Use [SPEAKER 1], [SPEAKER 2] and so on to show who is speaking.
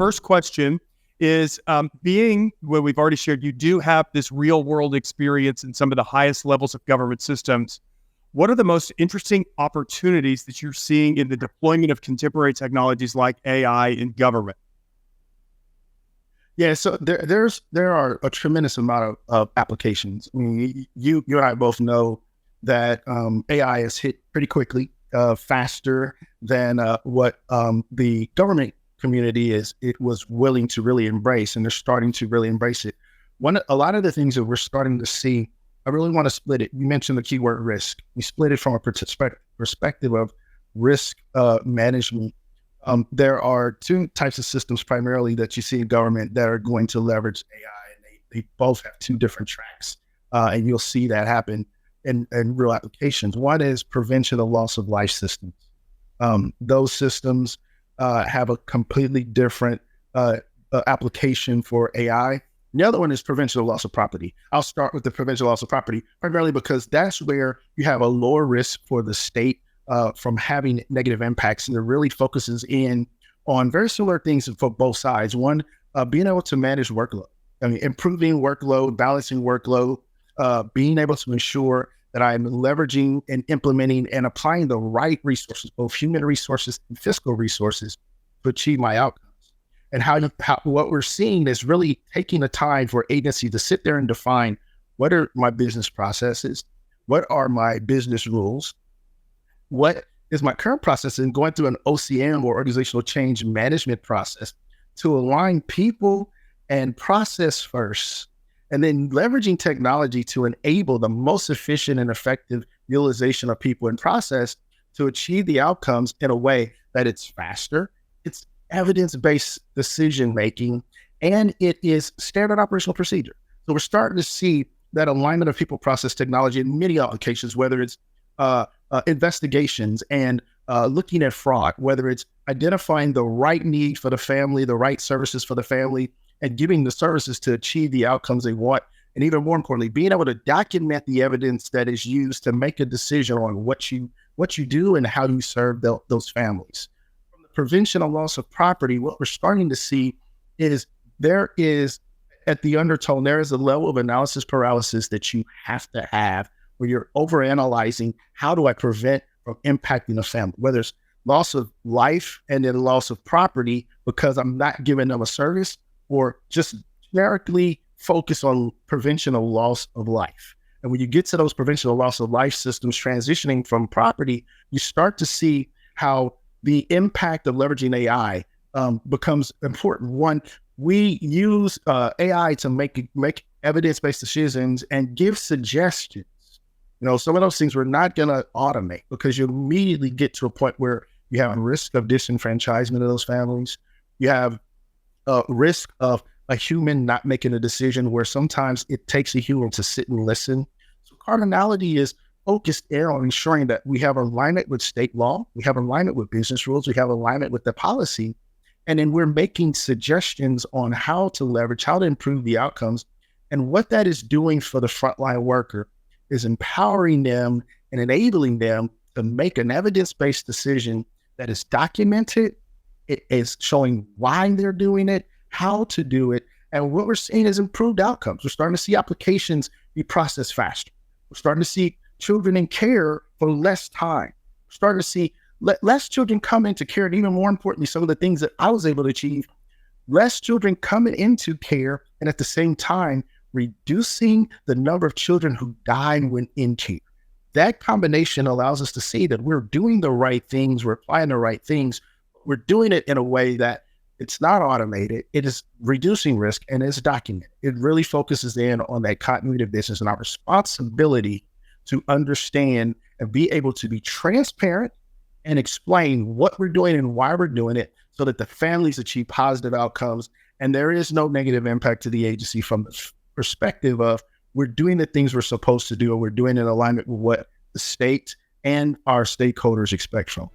[SPEAKER 1] first question is being where we've already shared, you do have this real world experience in some of the highest levels of government systems. What are the most interesting opportunities that you're seeing in the deployment of contemporary technologies like AI in government?
[SPEAKER 2] Yeah, so there are a tremendous amount of applications. I mean, you and I both know that AI has hit pretty quickly, faster than what the government community was willing to really embrace, and they're starting to really embrace it. A lot of the things that we're starting to see, I really want to split it. You mentioned the keyword risk. We split it from a perspective of risk management. There are two types of systems primarily that you see in government that are going to leverage AI, and they both have two different tracks, and you'll see that happen in real applications. One is prevention of loss of life systems. Those systems have a completely different application for AI. The other one is prevention of loss of property. I'll start with the prevention of loss of property, primarily because that's where you have a lower risk for the state from having negative impacts, and it really focuses in on very similar things for both sides. One, being able to manage workload. I mean, improving workload, balancing workload, being able to ensure that I'm leveraging and implementing and applying the right resources, both human resources and fiscal resources, to achieve my outcomes. And how what we're seeing is really taking the time for agencies to sit there and define what are my business processes, what are my business rules, what is my current process, and going through an OCM or organizational change management process to align people and process first, and then leveraging technology to enable the most efficient and effective utilization of people and process to achieve the outcomes in a way that it's faster, it's evidence-based decision-making, and it is standard operational procedure. So we're starting to see that alignment of people, process, technology in many applications, whether it's investigations and looking at fraud, whether it's identifying the right need for the family, the right services for the family, and giving the services to achieve the outcomes they want. And even more importantly, being able to document the evidence that is used to make a decision on what you do and how you serve those families. From the prevention of loss of property, what we're starting to see is there is, at the undertone, there is a level of analysis paralysis that you have to have where you're overanalyzing, how do I prevent from impacting the family, whether it's loss of life and then loss of property because I'm not giving them a service, or just generically focus on prevention of loss of life. And when you get to those prevention of loss of life systems transitioning from property, you start to see how the impact of leveraging AI becomes important. One, we use AI to make evidence-based decisions and give suggestions. You know, some of those things we're not going to automate because you immediately get to a point where you have a risk of disenfranchisement of those families. You have risk of a human not making a decision where sometimes it takes a human to sit and listen. So Cardinality is focused in on ensuring that we have alignment with state law, we have alignment with business rules, we have alignment with the policy, and then we're making suggestions on how to leverage, how to improve the outcomes. And what that is doing for the frontline worker is empowering them and enabling them to make an evidence-based decision that is documented. It is showing why they're doing it, how to do it. And what we're seeing is improved outcomes. We're starting to see applications be processed faster. We're starting to see children in care for less time. We're starting to see less children come into care. And even more importantly, some of the things that I was able to achieve, less children coming into care, and at the same time, reducing the number of children who die when in care. That combination allows us to see that we're doing the right things, we're applying the right things, we're doing it in a way that it's not automated, it is reducing risk, and it's documented. It really focuses in on that continuity of business and our responsibility to understand and be able to be transparent and explain what we're doing and why we're doing it so that the families achieve positive outcomes and there is no negative impact to the agency from the perspective of we're doing the things we're supposed to do and we're doing it in alignment with what the state and our stakeholders expect from.